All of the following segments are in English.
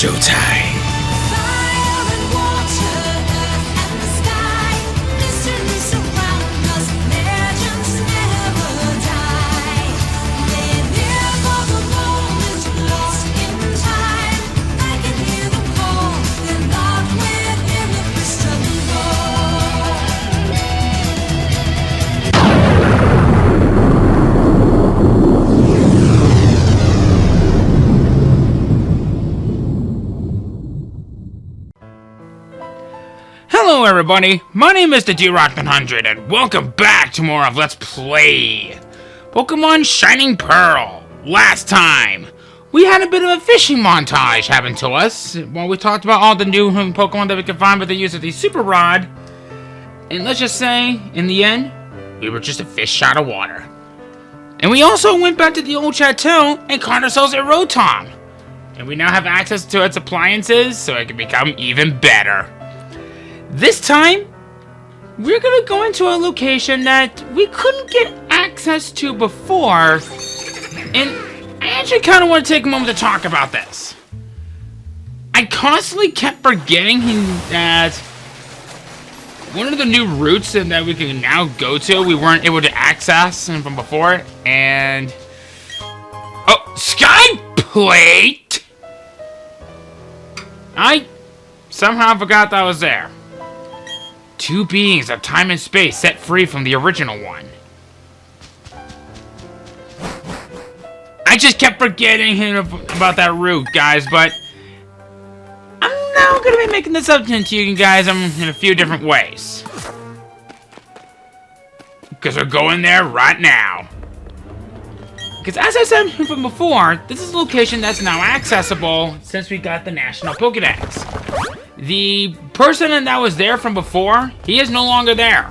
showtime. Fire and water, earth and the sky, mystery surround us, legends never die. Live here for the moment, lost in time. I can hear them call, they're locked within the crystal ball. Hello everybody, my name is the D-Rock100 and welcome back to more of Let's Play Pokemon Shining Pearl. Last time, we had a bit of a fishing montage happen to us while we talked about all the new Pokemon that we could find with the use of the Super Rod. And let's just say, in the end, we were just a fish out of water. And we also went back to the old chateau and caught ourselves a Rotom. And we now have access to its appliances so it can become even better. This time, we're gonna go into a location that we couldn't get access to before, and I actually kind of want to take a moment to talk about this. I constantly kept forgetting that one of the new routes that we can now go to, we weren't able to access from before, and... Oh, Sky Plate! I somehow forgot that was there. Two beings of time and space set free from the original one. I just kept forgetting about that route, guys, but I'm now going to be making this up to you guys in a few different ways. Because we're going there right now. Because as I said from before, this is a location that's now accessible since we got the National Pokedex. The person that was there from before, he is no longer there.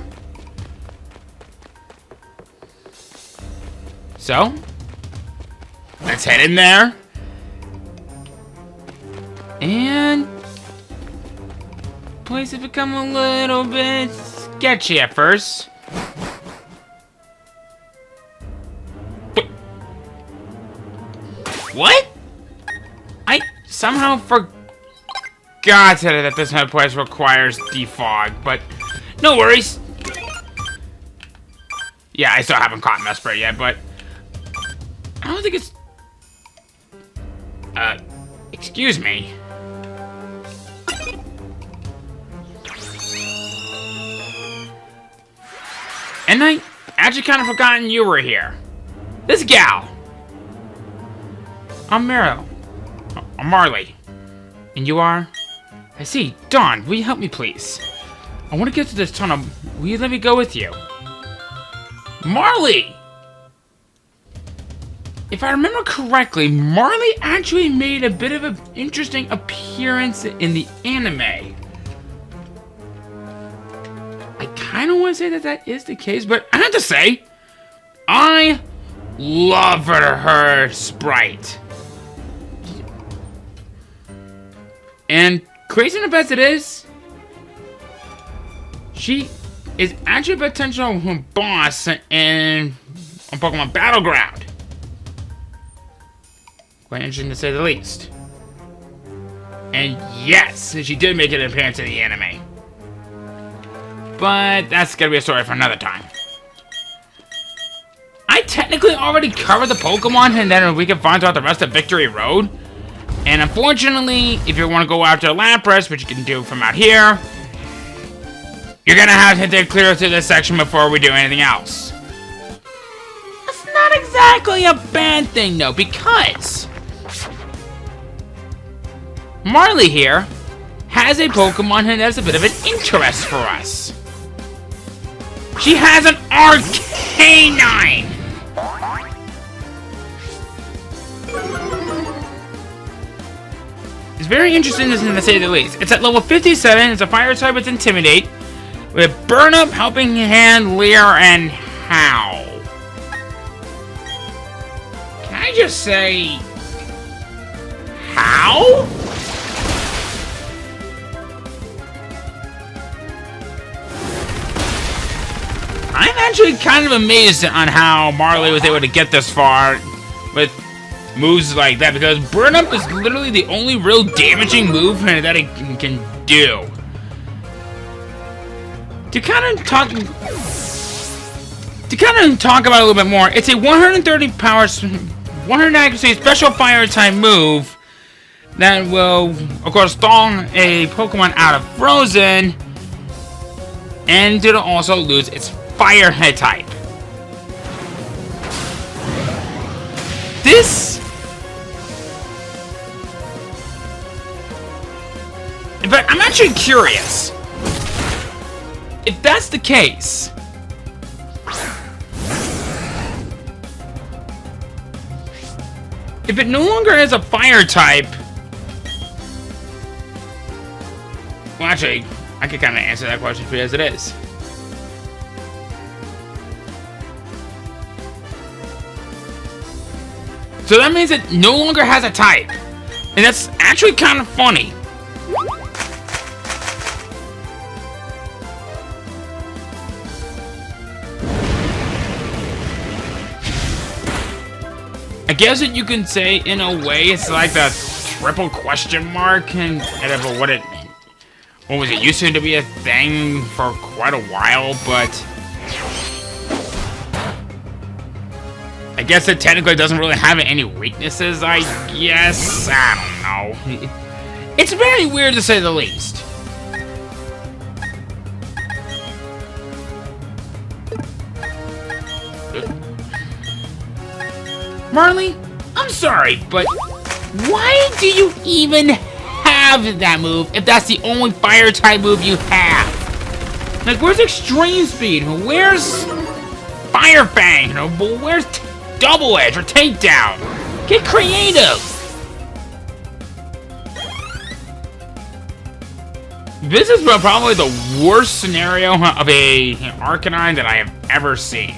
So, let's head in there. And place has become a little bit sketchy at first. What? I somehow forgot that this place requires defog, but no worries. Yeah, I still haven't caught Mesprit yet, but I don't think it's... excuse me. And I actually kind of forgotten you were here. This gal. I'm Meryl. I'm Marley. And you are? I see. Dawn, will you help me, please? I want to get to this tunnel. Will you let me go with you? Marley! If I remember correctly, Marley actually made a bit of an interesting appearance in the anime. I kind of want to say that is the case, but I have to say, I love her sprite. And crazy enough as it is, she is actually a potential boss in Pokemon Battleground. Quite interesting to say the least. And yes, she did make an appearance in the anime. But that's gonna be a story for another time. I technically already covered the Pokemon and then we can find out the rest of Victory Road. And unfortunately, if you want to go after Lapras, which you can do from out here, you're gonna have to clear through this section before we do anything else. That's not exactly a bad thing though, because Marley here has a Pokemon that has a bit of an interest for us. She has an Arcanine! It's very interesting to say the least. It's at level 57, it's a fire type with Intimidate, with Burn Up, Helping Hand, Leer, and Howl. Can I just say... How? I'm actually kind of amazed on how Marley was able to get this far with moves like that, because Burn Up is literally the only real damaging move that it can do. To kind of talk about it a little bit more, it's a 130 power, 100 accuracy special fire type move that will, of course, stall a Pokemon out of Frozen, and it'll also lose its fire head type. This, in fact, I'm actually curious if that's the case. If it no longer has a fire type, well, actually, I could kind of answer that question for you as it is. So that means it no longer has a type. And that's actually kind of funny. I guess that you can say, in a way, it's like the triple question mark and whatever, what was it, used to be a thing for quite a while, but I guess it technically doesn't really have any weaknesses, I guess. I don't know. It's very weird to say the least. Marley, I'm sorry, but why do you even have that move if that's the only fire type move you have? Like, where's Extreme Speed? Where's Fire Fang? Where's Double Edge or Takedown? Get creative! This is probably the worst scenario of a Arcanine that I have ever seen.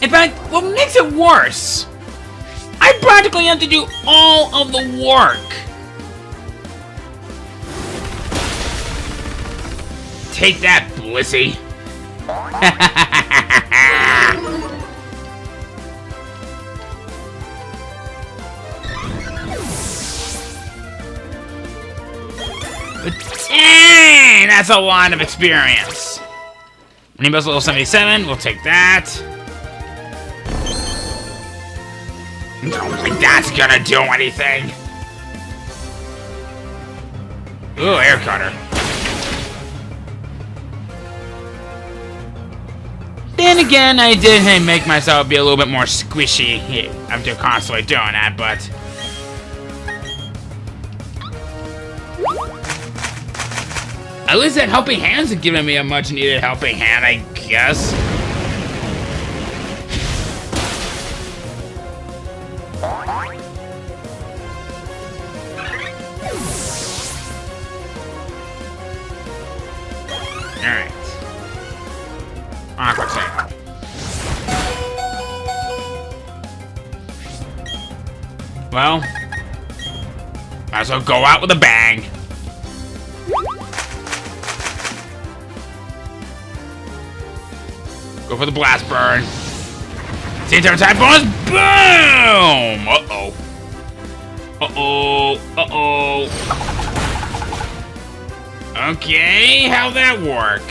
In fact, what makes it worse, I practically have to do all of the work. Take that, Blissey. But dang, that's a lot of experience. Nimbus level 77, we'll take that. Don't think that's gonna do anything. Ooh, air cutter. Then again, I did make myself be a little bit more squishy after constantly doing that, but at least that helping hand's giving me a much needed helping hand, I guess. Alright. Aqua Tail. Well, might as well go out with a bang. Go for the blast burn. Same time attack bonus. Boom! Uh-oh. Uh-oh. Uh-oh. Okay, how'd that work?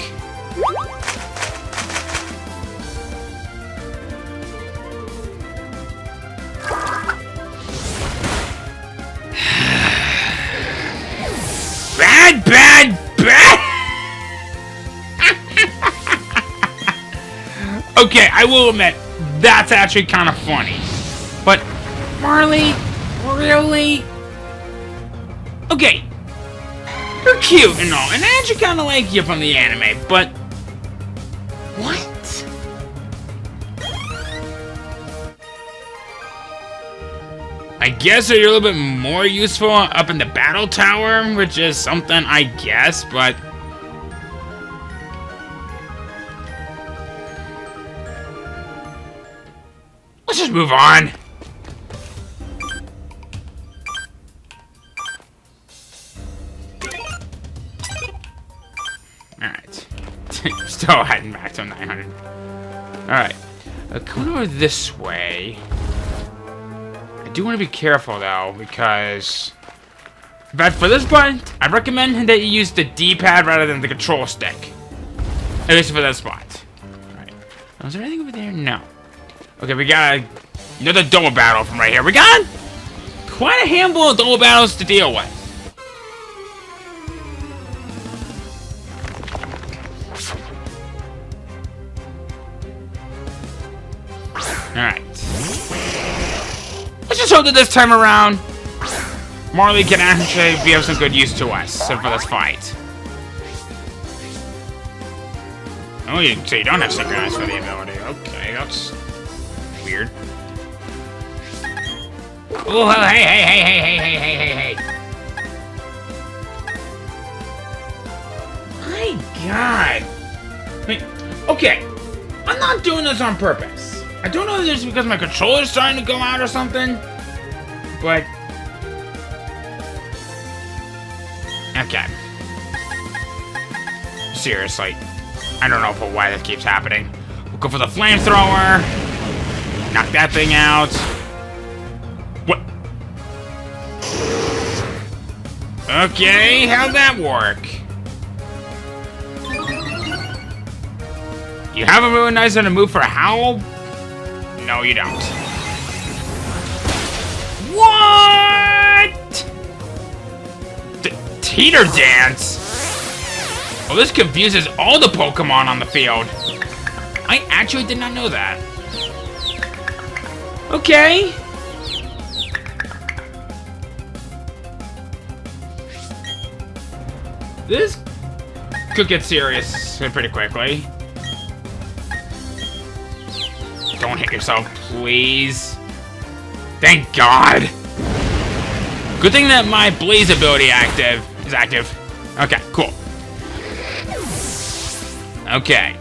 Bad, bad, bad! Okay, I will admit, that's actually kind of funny. But, Marley, really? Okay, you're cute and all, and I actually kind of like you from the anime, but what? I guess you're a little bit more useful up in the battle tower, which is something I guess, but let's just move on. Alright. Still heading back to 900. Alright. Coming over this way. do want to be careful though, because but for this button, I recommend that you use the D-pad rather than the control stick. At least for that spot. Alright. Is there anything over there? No. Okay, we got another double battle from right here. We got quite a handful of double battles to deal with. Alright. Let's just hope that this time around, Marley can actually be of some good use to us for this fight. Oh, so you don't have synchronize for the ability. Okay, that's weird. Oh, hey. My God. Wait, okay, I'm not doing this on purpose. I don't know if it's because my controller's starting to go out or something, but... Okay. Seriously. I don't know why this keeps happening. We'll go for the flamethrower. Knock that thing out. What? Okay, how'd that work? You have a really nice one to move for Howl? No, you don't. What? Teeter dance? Well, this confuses all the Pokemon on the field. I actually did not know that. Okay. This could get serious pretty quickly. Don't hit yourself, please. Thank God. Good thing that my Blaze ability is active. Okay, cool. Okay.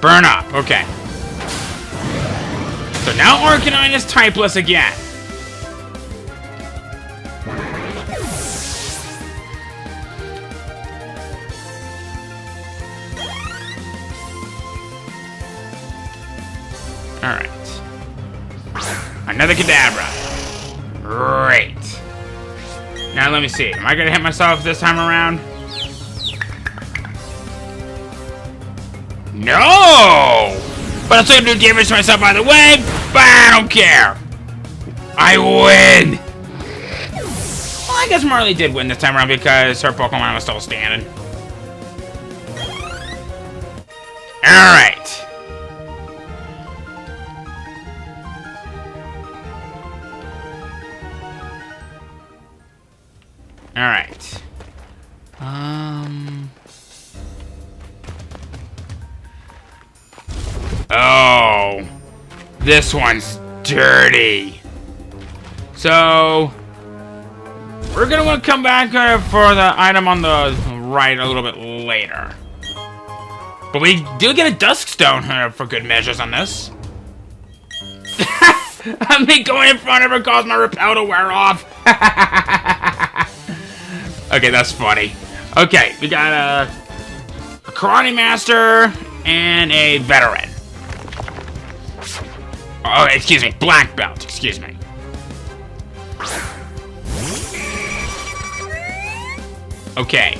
Burn up, okay. So now Arcanine is typeless again. Alright. Another Kadabra. Great. Now let me see. Am I gonna hit myself this time around? No! But I'm still gonna do damage to myself by the way, but I don't care. I win! Well, I guess Marley did win this time around because her Pokemon was still standing. Alright. Alright. Oh. This one's dirty. So, we're gonna want to come back for the item on the right a little bit later. But we do get a Dusk Stone for good measures on this. Me going in front of her caused my repel to wear off. Okay, that's funny. Okay, we got a Karate Master and a Veteran. Oh, excuse me, Black Belt, excuse me. Okay,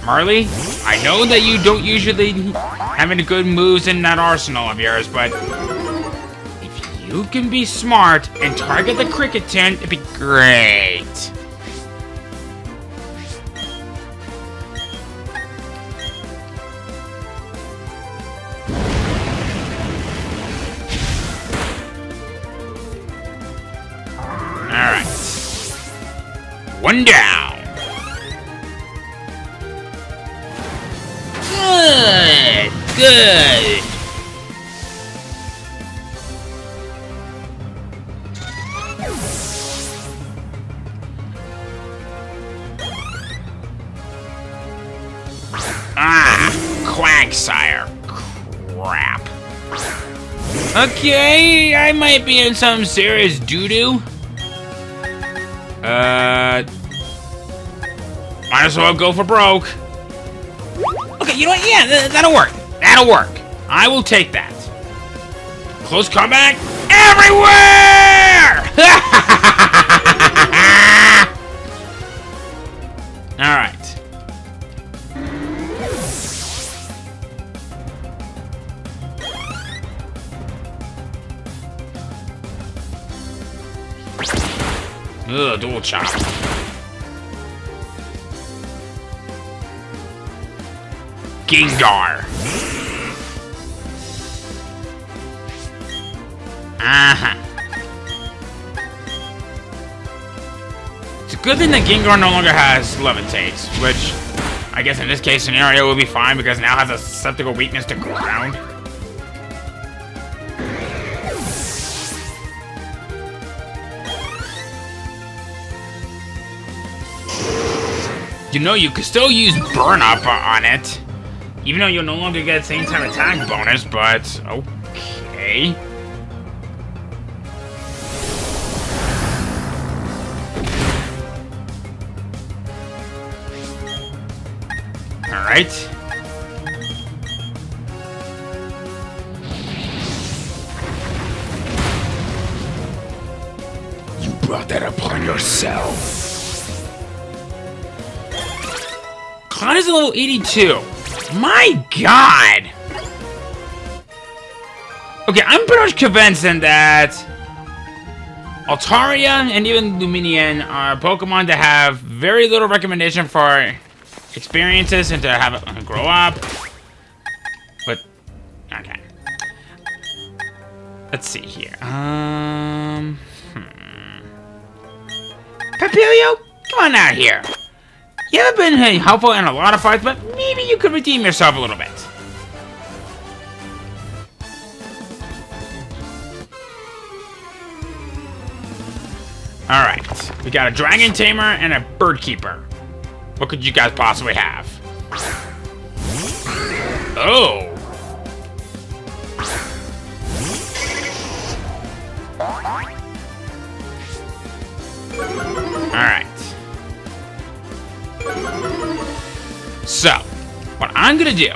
Marley, I know that you don't usually have any good moves in that arsenal of yours, but if you can be smart and target the cricket tent, it'd be great. Alright. One down. Good. Good. Ah, Quagsire. Crap. Okay, I might be in some serious doo-doo. Might as well go for broke. Okay, you know what? Yeah, that'll work. That'll work. I will take that. Close combat everywhere! Alright. Ugh, dual chop. Gengar. It's a good thing that Gengar no longer has Levitates, which I guess in this case scenario will be fine because it now has a susceptible weakness to ground. You know, you could still use Burn Up on it, even though you'll no longer get the same type of attack bonus, but okay. Alright. You brought that upon yourself. Cloud is a level 82. My god! Okay, I'm pretty much convinced then that Altaria and even Luminian are Pokemon that have very little recommendation for experiences and to have it grow up. But, okay. Let's see here. Papilio, come on out here. You haven't been helpful in a lot of fights, but maybe you could redeem yourself a little bit. Alright, we got a Dragon Tamer and a Bird Keeper. What could you guys possibly have? Oh! Alright. So, what I'm gonna do...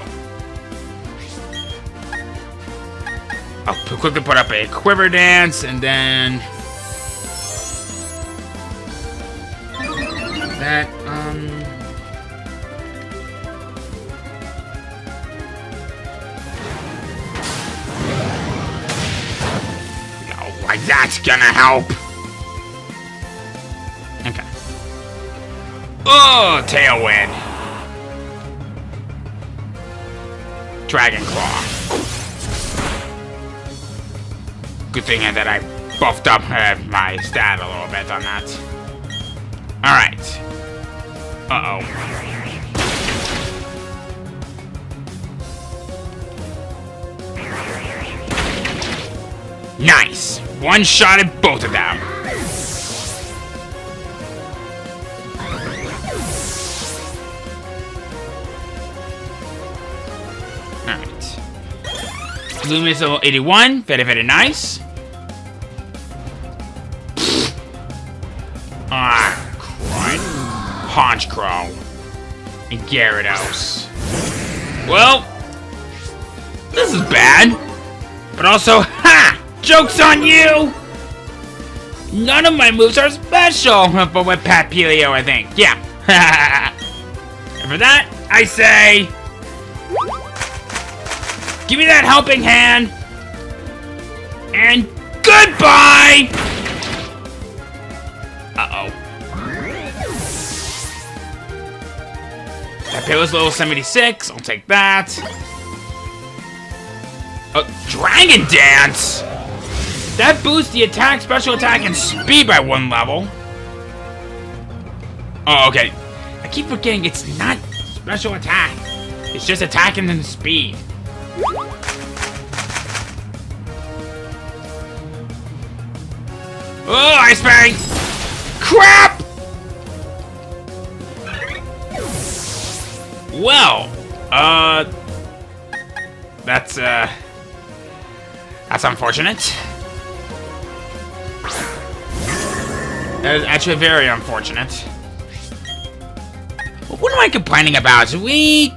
I'll quickly put up a Quiver Dance, and then... that, no, like that's gonna help. Okay. Oh, Tailwind. Dragon Claw. Good thing that I buffed up my stat a little bit on that. Alright. Uh-oh. Nice! One-shotted both of them. Alright. Lumius level 81. Very, very nice. Honchkrow and Gyarados. Well, this is bad. But also, ha! Joke's on you! None of my moves are special, but with Papilio, I think. Yeah. And for that, I say... give me that helping hand! And goodbye! Uh-oh. Papilio's level 76, I'll take that. Dragon Dance! That boosts the attack, special attack, and speed by 1 level. Oh, okay. I keep forgetting it's not special attack. It's just attack and then speed. Oh, Ice Fairy! Crap! Well, that's unfortunate. That is actually very unfortunate. What am I complaining about? We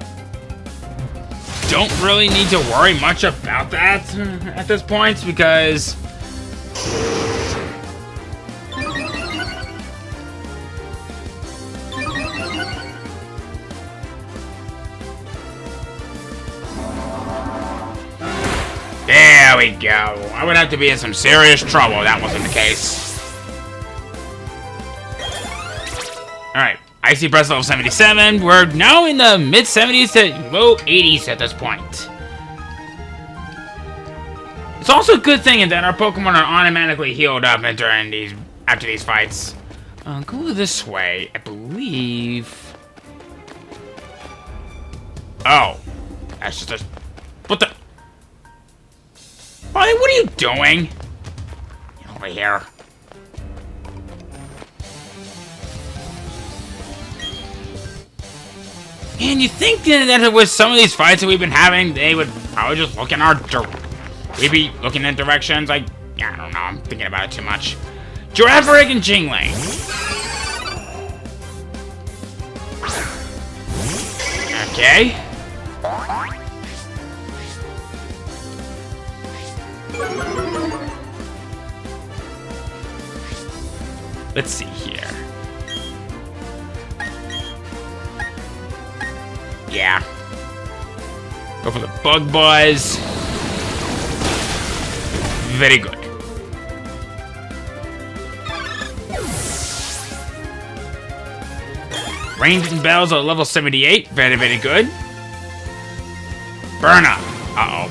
don't really need to worry much about that at this point because there we go. I would have to be in some serious trouble if that wasn't the case. Alright, Icy Breath level 77. We're now in the mid-70s to low 80s at this point. It's also a good thing that our Pokemon are automatically healed up after these fights. Go this way, I believe. Oh. That's just a... What the... Buddy, what are you doing? Get over here. And you think that with some of these fights that we've been having, they would probably just look in our... We'd be looking in directions like... Yeah, I don't know, I'm thinking about it too much. Girafarig and Jingling. Okay. Let's see here. Yeah. Go for the Bug Buzz. Very good. Ranged and Bells are level 78. Very, very good. Burn up. Uh-oh.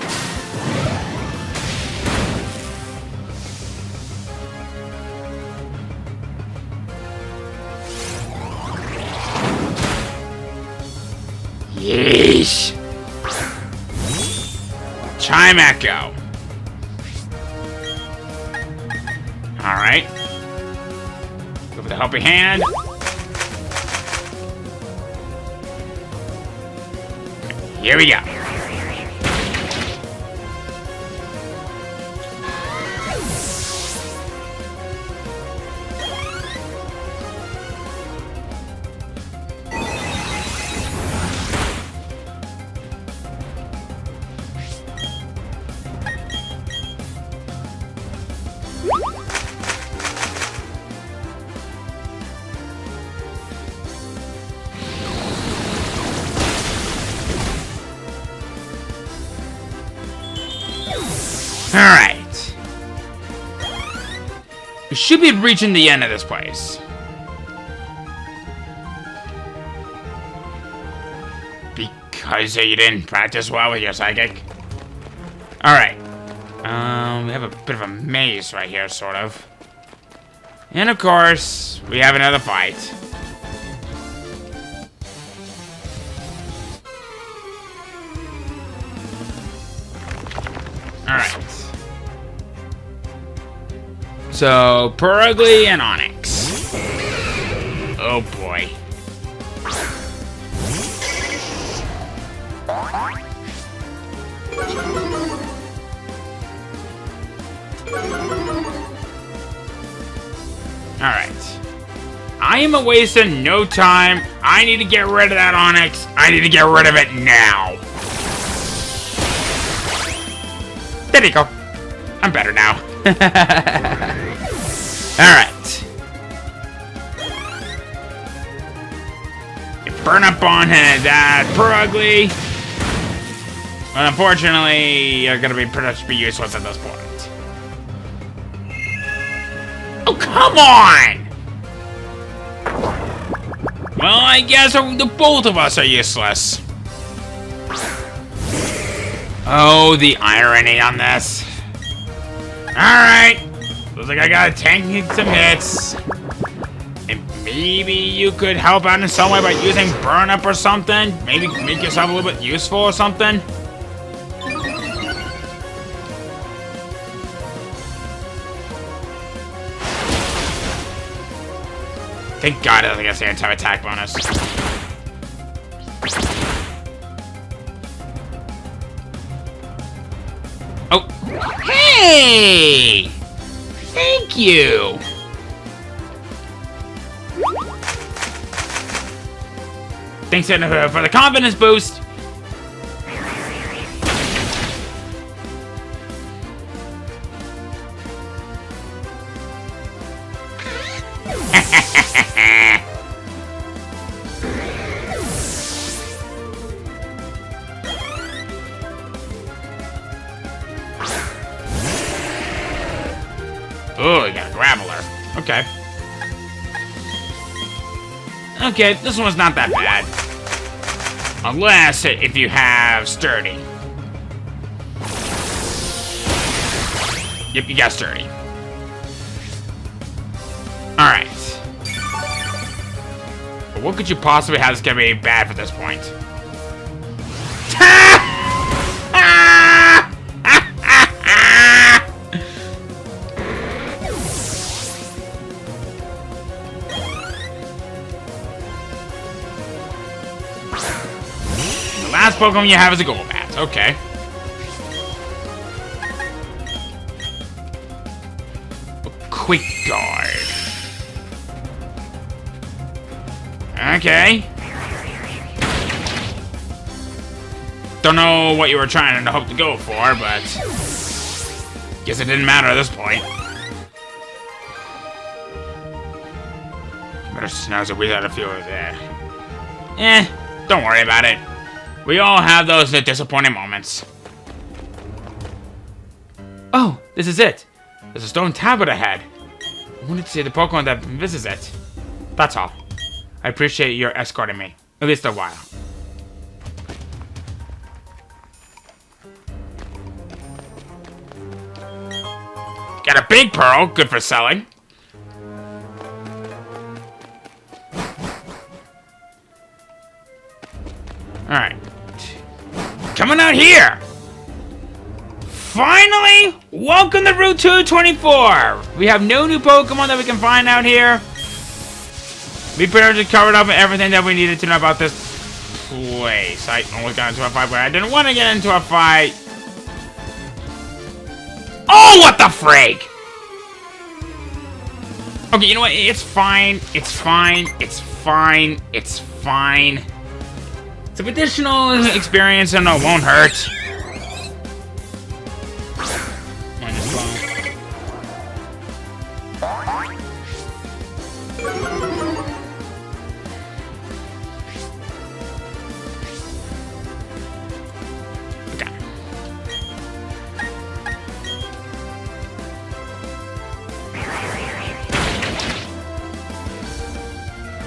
Yeesh. Chime Echo. Alright. Go for the helping hand. Here we go. Alright. We should be reaching the end of this place. Because you didn't practice well with your psychic? Alright. We have a bit of a maze right here, sort of. And of course, we have another fight. Alright. So, Purugly and Onix. Oh boy. Alright. I am wasting no time. I need to get rid of that Onix. I need to get rid of it now. There you go. I'm better now. Alright. Burn up on that Purugly. But unfortunately, you're gonna be pretty much useless at this point. Oh, come on! Well, I guess the both of us are useless. Oh, the irony on this. Alright. Looks like I gotta tank some hits. And maybe you could help out in some way by using Burn Up or something? Maybe make yourself a little bit useful or something? Thank God it doesn't get the anti-attack bonus. Oh. Hey! Thank you! Thanks for the confidence boost. Oh, you got a Graveler. Okay. Okay, this one's not that bad. Unless if you have Sturdy. Yep, you got Sturdy. Alright. But what could you possibly have that's gonna be bad for this point? The last Pokemon you have is a Golbat. Okay. Quick Guard. Okay. Don't know what you were trying to hope to go for, but guess it didn't matter at this point. Better snazz it without a few of there. Don't worry about it. We all have those disappointing moments. Oh, this is it. There's a stone tablet ahead. I wanted to see the Pokemon that visits it. That's all. I appreciate your escorting me. At least a while. Got a big pearl. Good for selling. Alright. Coming out here! Finally! Welcome to Route 224! We have no new Pokemon that we can find out here. We pretty much covered up everything that we needed to know about this place. I almost got into a fight where I didn't want to get into a fight. Oh, what the freak! Okay, you know what? It's fine. It's fine. It's fine. It's fine. Some additional experience and it won't hurt.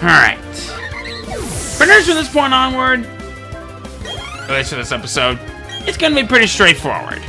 Alright. Pretty much from this point onward, at least for this episode, it's gonna be pretty straightforward.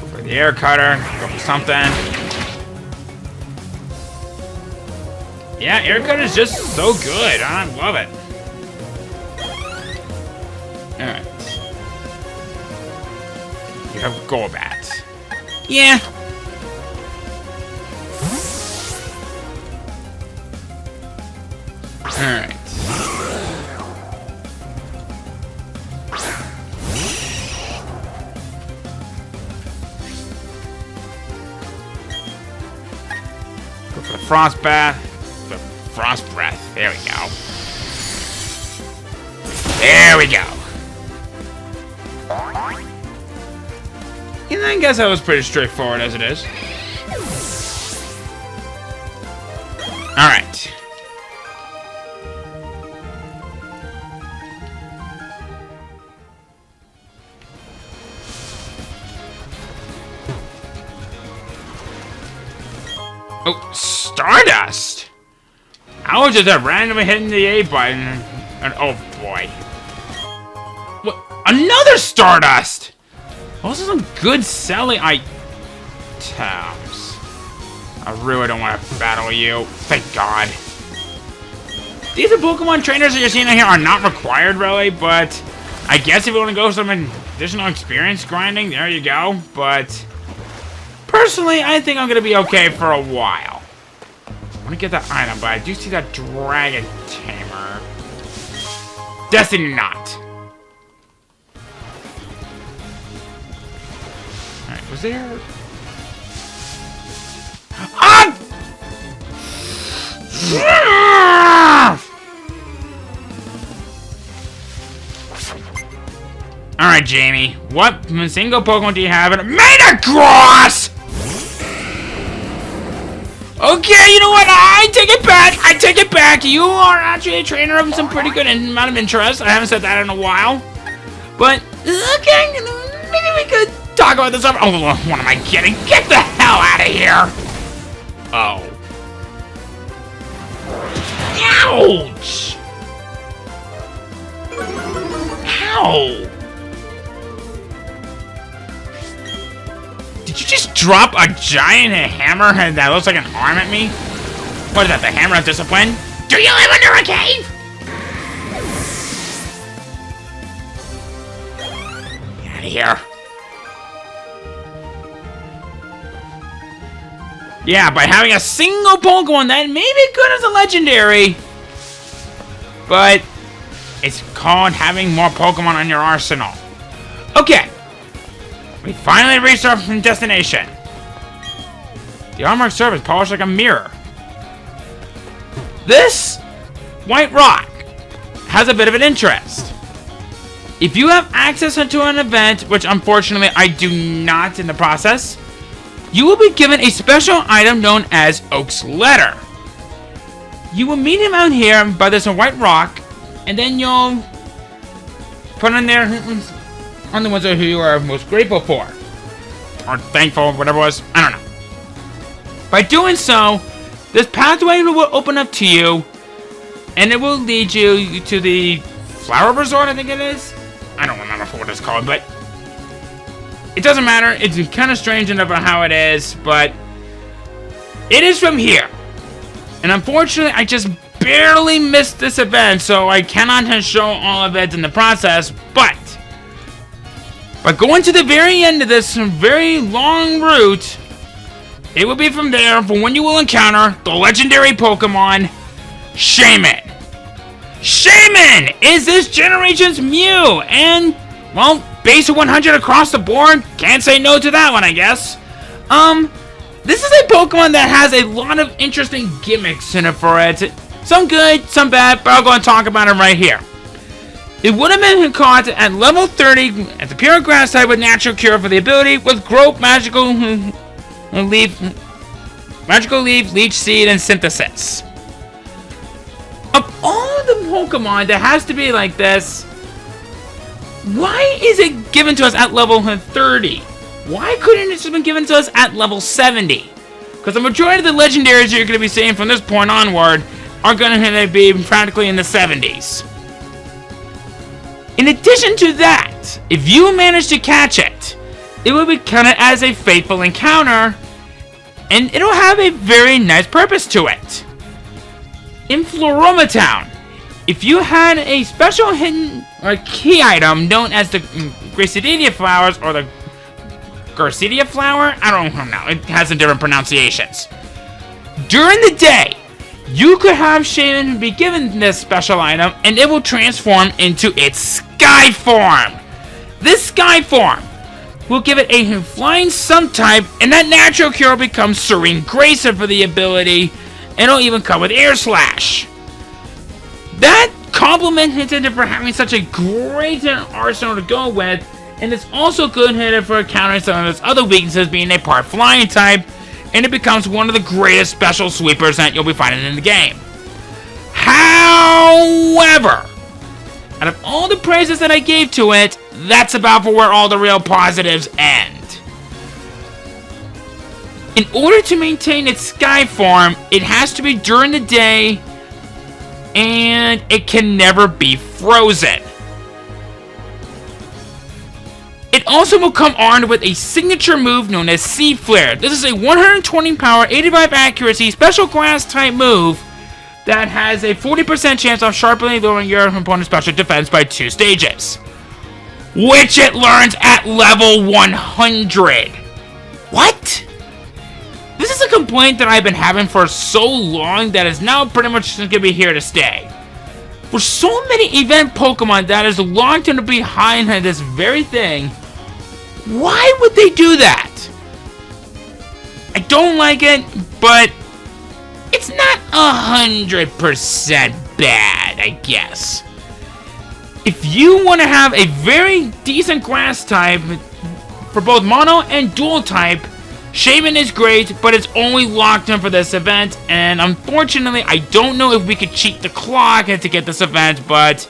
Go for the air cutter, go for something. Yeah, air cutter is just so good. I love it. Alright. You have Golbat. Yeah. Alright. Go for the Frost Bath. The Frost Breath. There we go. There we go. And I guess that was pretty straightforward as it is. Alright. Oh, Stardust! I was just randomly hitting the A button, and oh boy. What? Another Stardust! Those are some good selling items. I really don't want to battle you. Thank God. These are Pokemon trainers that you're seeing out here are not required, really, but I guess if you want to go for some additional experience grinding, there you go. But personally, I think I'm going to be okay for a while. I want to get that item, but I do see that Dragon Tamer. Destiny not. Was there? Ah! Alright, Jamie. What single Pokemon do you have? Metagross! Okay, you know what? I take it back. I take it back. You are actually a trainer of some pretty good amount of interest. I haven't said that in a while. But, okay, maybe we could talk about this. Oh, what am I getting? Get the hell out of here! Oh. Ouch! Ow! Did you just drop a giant hammer that looks like an arm at me? What is that, the hammer of discipline? Do you live under a cave? Get out of here. Yeah, by having a single Pokemon that may be good as a legendary, but it's called having more Pokemon on your arsenal. Okay. We finally reached our destination. The armored surface polished like a mirror. This white rock has a bit of an interest. If you have access to an event, which unfortunately I do not in the process, you will be given a special item known as Oak's Letter. You will meet him out here by this white rock, and then you'll put on there on the ones who you are most grateful for. Or thankful, whatever it was. I don't know. By doing so, this pathway will open up to you, and it will lead you to the Flower Resort, I think it is. I don't remember what it's called, but it doesn't matter. It's kind of strange enough on how it is, but it is from here. And unfortunately, I just barely missed this event, so I cannot show all of it in the process, but by going to the very end of this very long route, it will be from there for when you will encounter the legendary Pokemon, Shaman. Shaman is this generation's Mew, and, well, base of 100 across the board. Can't say no to that one, I guess. This is a Pokemon that has a lot of interesting gimmicks in it for it. Some good, some bad, but I'll go and talk about it right here. It would have been caught at level 30 as a pure grass type with natural cure for the ability with growth, magical leaf, leech seed, and synthesis. Of all the Pokemon that has to be like this, why is it given to us at level 30? Why couldn't it just been given to us at level 70? Because the majority of the legendaries you're going to be seeing from this point onward are going to be practically in the 70s. In addition to that, if you manage to catch it, it will be counted as a faithful encounter, and it'll have a very nice purpose to it. In Floroma Town, if you had a special hidden or key item known as the Gracidia flowers or the Garcidia flower, I don't know, it has some different pronunciations. During the day, you could have Shaman be given this special item, and it will transform into its Sky form. This Sky form will give it a flying sun type, and that natural cure becomes Serene Gracer for the ability, and it'll even come with Air Slash. That complements it for having such a great arsenal to go with, and it's also good for countering some of its other weaknesses, being a part flying type, and it becomes one of the greatest special sweepers that you'll be finding in the game. However, out of all the praises that I gave to it, that's about for where all the real positives end. In order to maintain its Sky form, it has to be during the day, and it can never be frozen. It also will come armed with a signature move known as Sea Flare. This is a 120 power, 85 accuracy, special grass type move that has a 40% chance of sharply lowering your opponent's special defense by 2 stages, which it learns at level 100. What? This is a complaint that I've been having for so long that is now pretty much going to be here to stay. For so many event Pokemon that is locked into behind this very thing, why would they do that? don't like it, but it's not 100% bad, I guess. If you want to have a very decent grass type for both mono and dual type, Shaman is great, but it's only locked in for this event, and unfortunately, I don't know if we could cheat the clock to get this event, but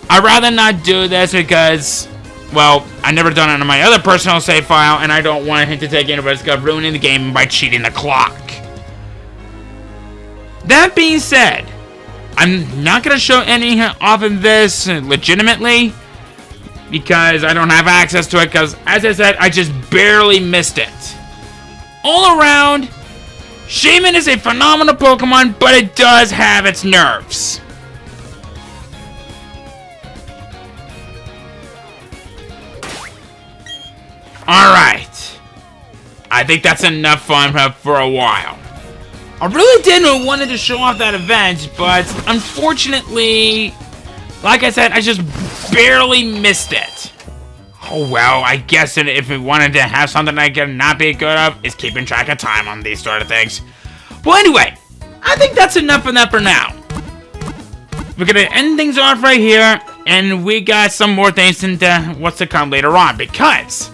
I'd rather not do this because, well, I never done it on my other personal save file, and I don't want him to take any risk of ruining the game by cheating the clock. That being said, I'm not going to show any off of this legitimately, because I don't have access to it, because, as I said, I just barely missed it. All around, Shaman is a phenomenal Pokemon, but it does have its nerfs. Alright. I think that's enough fun for a while. I really did wanted to show off that event, but unfortunately, like I said, I just barely missed it. Oh well, I guess if we wanted to have something I can not be good of, is keeping track of time on these sort of things. Well, anyway, I think that's enough of that for now. We're gonna end things off right here, and we got some more things into what's to come later on, because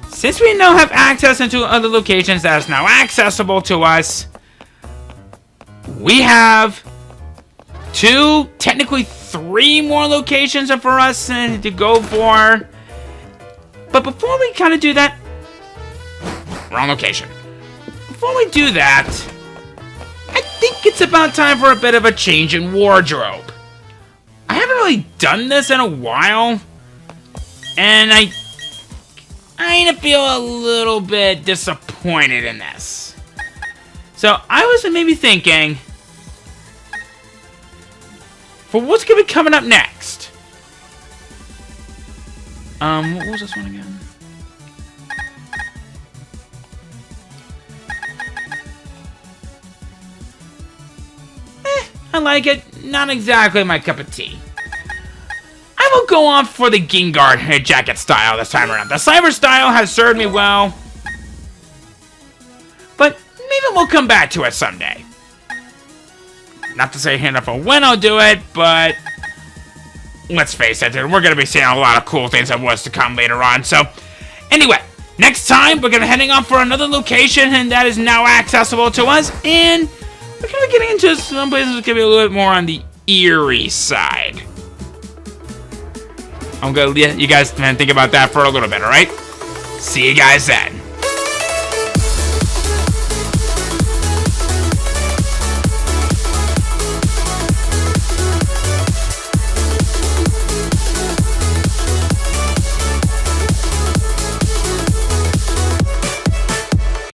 since we now have access into other locations that is now accessible to us, we have technically 3 more locations for us to go for. But before we kind of do that, wrong location. Before we do that, I think it's about time for a bit of a change in wardrobe. I haven't really done this in a while, and I kind of feel a little bit disappointed in this. So I was maybe thinking, for what's going to be coming up next? What was this one again? I like it. Not exactly my cup of tea. I will go off for the Gengar jacket style this time around. The Cyber style has served me well, but maybe we'll come back to it someday. Not to say for when I'll do it, but let's face it, we're going to be seeing a lot of cool things that was to come later on. So, anyway, next time we're going to be heading off for another location, and that is now accessible to us, and we're going to be getting into some places that can be a little bit more on the eerie side. I'm going to let you guys think about that for a little bit, alright? See you guys then.